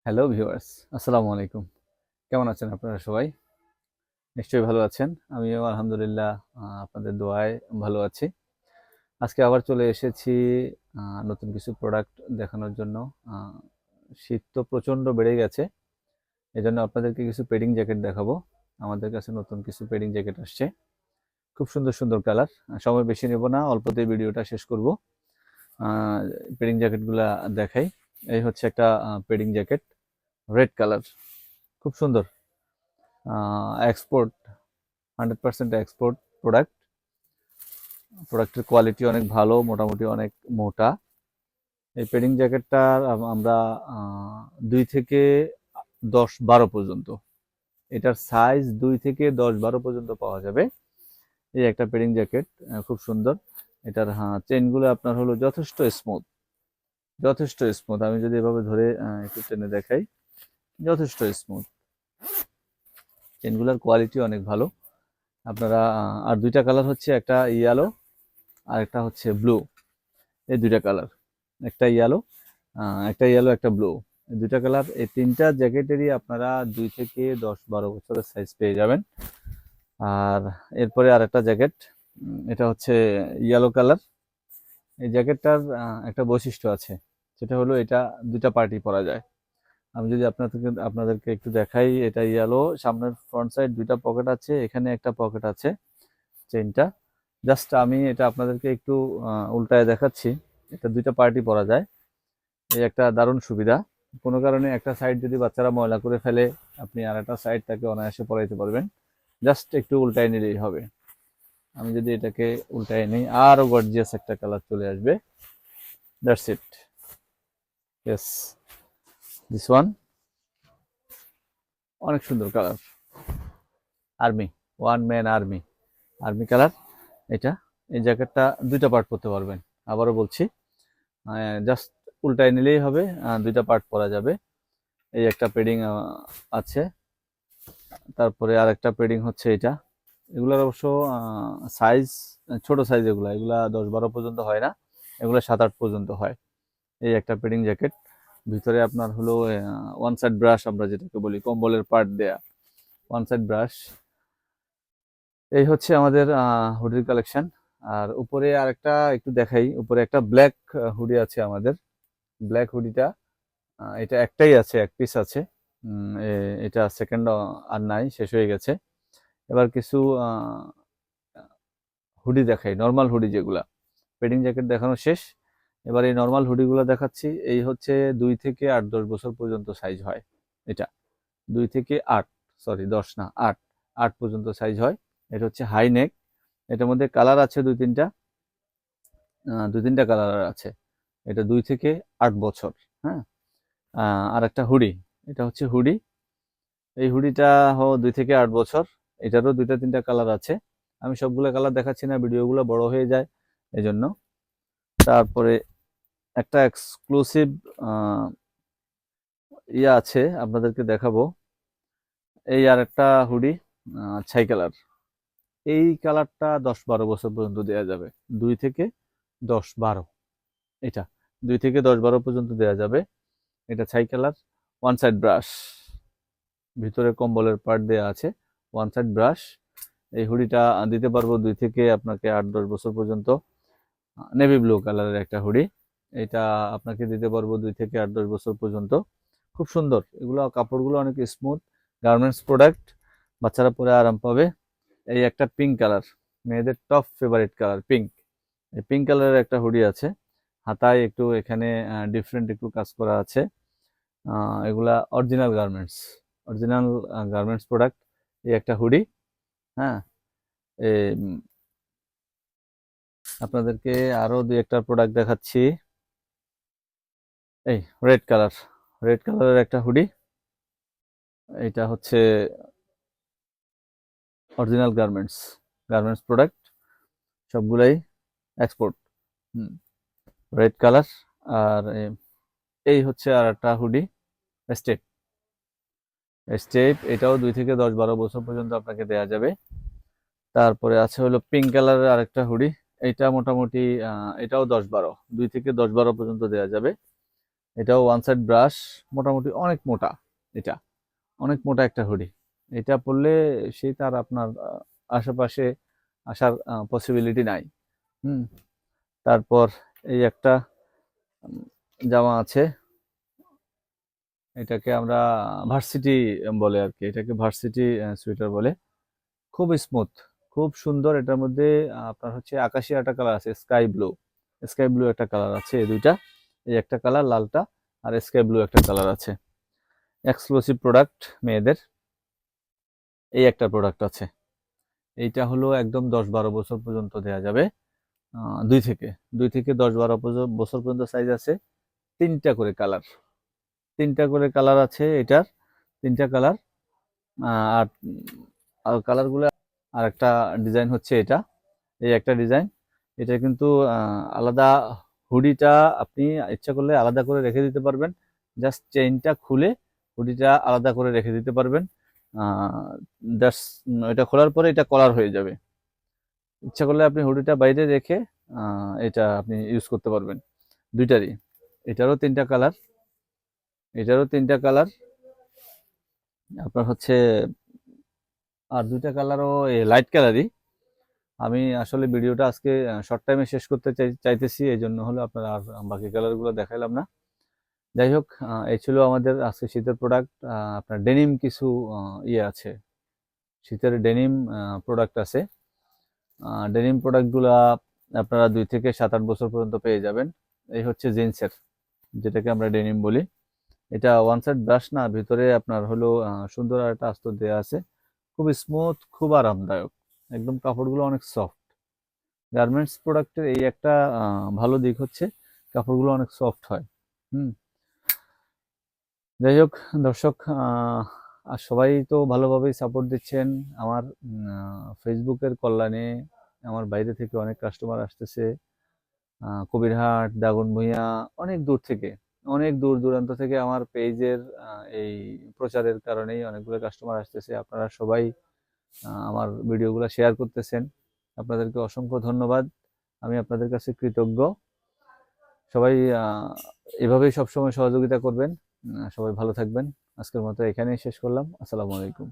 Hello viewers, আসসালামু আলাইকুম। কেমন আছেন আপনারা সবাই? নিশ্চয়ই ভালো আছেন। আমিও আলহামদুলিল্লাহ আপনাদের দোয়ায় ভালো আছি। আজকে আবার চলে এসেছি আ নতুন কিছু প্রোডাক্ট দেখানোর জন্য। আ শীত তো প্রচণ্ড বেড়ে গেছে। এজন্য আপনাদেরকে কিছু পেডিং জ্যাকেট দেখাবো। আমাদের কাছে নতুন কিছু পেডিং জ্যাকেট আসছে। খুব সুন্দর, সুন্দর কালার। সময় বেশি নেব না, অল্পতেই ভিডিওটা শেষ করব। আ পেডিং জ্যাকেটগুলা দেখাই। এই হচ্ছে একটা পেডিং জ্যাকেট, রেড কালার। খুব সুন্দর। Export 100% export product. প্রোডাক্টের কোয়ালিটি অনেক ভালো, মোটামুটি অনেক মোটা। এই পেডিং জ্যাকেটটার আমরা 2 থেকে 10-12 পর্যন্ত, এটার সাইজ 2 থেকে 10-12 পর্যন্ত পাওয়া যাবে। এই একটা পেডিং জ্যাকেট, খুব সুন্দর। এটার চেনগুলো আপনার হলো যথেষ্ট স্মুথ, যথেষ্ট স্মুথ। আমি যদি এভাবে ধরে একটু টেনে দেখাই, যথেষ্ট স্মুথ। চেনগুলোর কোয়ালিটি অনেক ভালো। আপনারা আর দুইটা কালার হচ্ছে, একটা ইয়েলো আর একটা হচ্ছে ব্লু। এই দুইটা কালার, একটা ইয়েলো, একটা ব্লু। এই দুইটা কালার, এই তিনটা জ্যাকেটেরই আপনারা 2 থেকে 10-12 বছরের সাইজ পেয়ে যাবেন। আর এরপরে আর একটা জ্যাকেট, এটা হচ্ছে ইয়েলো কালার। এই জ্যাকেটটার একটা বৈশিষ্ট্য আছে, সেটা হলো এটা দুইটা পার্টি পরা যায়। আমি যদি আপনাদেরকে একটু দেখাই, এটা ইয়েলো, সামনের ফ্রন্ট সাইড দুইটা পকেট আছে, এখানে একটা পকেট আছে চেইনটা। জাস্ট আমি এটা আপনাদেরকে একটু উল্টায় দেখাচ্ছি। এটা দুইটা পার্টি পরা যায়, এই একটা দারুণ সুবিধা। কোনো কারণে একটা সাইড যদি বাচ্চারা ময়লা করে ফেলে, আপনি আর একটা সাইড তাকে অনায়াসে পরাইতে পারবেন। জাস্ট একটু উল্টায় নিলেই হবে। আমি যদি এটাকে উল্টায় নিই, আরো গর্জিয়াস একটা কালার চলে আসবে। That's it. Yes, this one অনেক সুন্দর colour. Army, one man army, army colour এটা। এই জ্যাকেটটা দুইটা পার্ট পরতে পারবেন। আবারও বলছি, জাস্ট উল্টায় নিলেই হবে, দুইটা পার্ট পরা যাবে। এই একটা পেডিং আছে, তারপরে আর একটা পেডিং হচ্ছে এটা। এগুলার অবশ্য সাইজ ছোট সাইজ, এগুলা এগুলা 10-12 পর্যন্ত হয় না, এগুলো 7-8 পর্যন্ত হয়। এই একটা পেডিং জ্যাকেট, ভিতরে আপনার হলো ওয়ান সাইড ব্রাশ, আমরা যেটাকে বলি কম্বলের পার্ট দেয়া ওয়ান সাইড ব্রাশ। এই হচ্ছে আমাদের হুডির কালেকশন। আর উপরে আরেকটা একটু দেখাই, উপরে একটা ব্ল্যাক হুডি আছে আমাদের। ব্ল্যাক হুডিটা, এটা একটাই আছে, এক পিস আছে। এটা সেকেন্ড আর নাই, শেষ হয়ে গেছে। এবার কিছু হুডি দেখাই, নর্মাল হুডি যেগুলা। পেডিং জ্যাকেট দেখানো শেষ, এবার এই নর্মাল হুডিগুলো দেখাচ্ছি। এই হচ্ছে 2 থেকে 8-10 বছর পর্যন্ত সাইজ হয় এটা। 2 থেকে 8, সরি 10 না, 8, 8 পর্যন্ত সাইজ হয়। এটা হচ্ছে হাই নেক। এটার মধ্যে কালার আছে 2-3টা, 2-3টা কালার আছে। এটা 2 থেকে 8 বছর। হ্যাঁ, আর একটা হুডি, এটা হচ্ছে হুডি। এই হুডিটা 2 থেকে 8 বছর। এটারও 2-3টা কালার আছে। আমি সবগুলো কালার দেখাচ্ছি না, ভিডিওগুলো বড় হয়ে যায় এজন্য। তারপরে একটা এক্সক্লুসিভ ইয়ে আছে, আপনাদেরকে দেখাবো। এই আর একটা হুডি, ছাই কালার। এই কালারটা 10-12 বছর পর্যন্ত দেওয়া যাবে। 2 থেকে 10-12, এটা 2 থেকে 10-12 পর্যন্ত দেওয়া যাবে। এটা ছাই কালার, ওয়ান সাইড ব্রাশ, ভিতরে কম্বলের পার্ট দেওয়া আছে, ওয়ান সাইড ব্রাশ। এই হুডিটা দিতে পারবো 2 থেকে আপনাকে 8-10 বছর পর্যন্ত। নেভি ব্লু কালারের একটা হুডি, এটা আপনাকে দিতে পারবো 2 থেকে 8-10 বছর পর্যন্ত। খুব সুন্দর, এগুলো কাপড়গুলো অনেক স্মুথ, গার্মেন্টস প্রোডাক্ট, বাচ্চারা পরে আরাম পাবে। এই একটা পিঙ্ক কালার, মেয়েদের টপ ফেভারিট কালার পিঙ্ক। এই পিঙ্ক কালারের একটা হুডি আছে, হাতায় একটু এখানে ডিফারেন্ট একটু কাজ করা আছে। এগুলা original garments, original garments product. এই একটা হুডি। হ্যাঁ, আপনাদেরকে আরো 2-একটা প্রোডাক্ট দেখাচ্ছি। এই রেড কালার, রেড কালারের একটা হুডি। এটা হচ্ছে অরিজিনাল গার্মেন্টস, গার্মেন্টস প্রোডাক্ট, সবগুলাই এক্সপোর্ট। Red colour. আর এই হচ্ছে আর একটা হুডি, স্টেপ, স্টেপ। এটাও 2 থেকে 10-12 বছর পর্যন্ত আপনাকে দেয়া যাবে। তারপরে আছে হলো পিঙ্ক কালারের আরেকটা হুডি। এটা মোটামুটি এটাও 10-12, 2 থেকে 10-12 পর্যন্ত দেয়া যাবে। এটাও ওয়ান সাইড ব্রাশ, মোটামুটি অনেক মোটা। এটা অনেক মোটা একটা হুডি। এটা পরলে শীত আর আপনার আশেপাশে আসার পসিবিলিটি নাই। হুম। তারপর এই একটা উম, জামা আছে, এটাকে আমরা ভার্সিটি বলে আর কি, এটাকে ভার্সিটি সোয়েটার বলে। খুব স্মুথ, খুব সুন্দর। এটার মধ্যে আপনার হচ্ছে আকাশি একটা কালার আছে, স্কাই ব্লু। স্কাই ব্লু একটা কালার আছে, এই দুইটা, এই একটা কালার লালটা, আর স্কাই ব্লু একটা কালার আছে। এক্সক্লুসিভ প্রোডাক্ট মেয়েদের। এই একটা প্রোডাক্ট আছে, এইটা হলো একদম 10-12 বছর পর্যন্ত দেয়া যাবে। 2 থেকে 2 থেকে 10-12 বছর পর্যন্ত সাইজ আছে। তিনটা করে কালার, তিনটা করে কালার আছে এটার, তিনটা কালার। আর আর কালারগুলো, আর একটা ডিজাইন হচ্ছে এটা, এই একটা ডিজাইন। এটা কিন্তু আলাদা, হুডিটা আপনি ইচ্ছা করলে আলাদা করে রেখে দিতে পারবেন। জাস্ট চেইনটা খুলে হুডিটা আলাদা করে রেখে দিতে পারবেন। জাস্ট এটা খোলার পরে এটা কলার হয়ে যাবে। ইচ্ছা করলে আপনি হুডিটা বাইরে রেখে এটা আপনি ইউজ করতে পারবেন। দুইটারই, এটারও তিনটা কালার, এটারও তিনটা কালার আপনার হচ্ছে, আর দুইটা কালারও লাইট কালারই। আমি আসলে ভিডিওটা আজকে শর্ট টাইমে শেষ করতে চাইতেছি, এই জন্য হলো আপনার আর বাকি কালারগুলো দেখাইলাম না। যাই হোক, এই ছিল আমাদের আজকে শীতের প্রোডাক্ট। আপনার ডেনিম কিছু ইয়ে আছে, শীতের ডেনিম প্রোডাক্ট আছে। ডেনিম প্রোডাক্টগুলা আপনারা 2 থেকে 7-8 বছর পর্যন্ত পেয়ে যাবেন। এই হচ্ছে জিন্সের, যেটাকে আমরা ডেনিম বলি। এটা ওয়ান সাইড ব্রাশ না, ভিতরে আপনার হলো সুন্দর একটা আস্তর দেওয়া আছে। খুব স্মুথ, খুব আরামদায়ক, একদম কাপড়গুলো অনেক সফট। গার্মেন্টস প্রোডাক্টের এই একটা ভালো দিক হচ্ছে কাপড়গুলো অনেক সফট হয়। হুম। যাই হোক দর্শক, আর সবাই তো ভালোভাবেই সাপোর্ট দিচ্ছেন আমার ফেসবুকের কল্যাণে। আমার বাইরে থেকে অনেক কাস্টমার আসতেছে, কবিরহাট, দাগনভূঞা, অনেক দূর থেকে, অনেক দূর দূরান্ত থেকে আমার পেজের এই প্রচারের কারণেই অনেকগুলো কাস্টমার আসতেছে। আপনারা সবাই আমার ভিডিওগুলো শেয়ার করতেছেন, আপনাদেরকে অসংখ্য ধন্যবাদ। আমি আপনাদের কাছে কৃতজ্ঞ। সবাই এভাবেই সবসময় সহযোগিতা করবেন। সবাই ভালো থাকবেন। আজকের মতো এখানেই শেষ করলাম। আসসালামু আলাইকুম।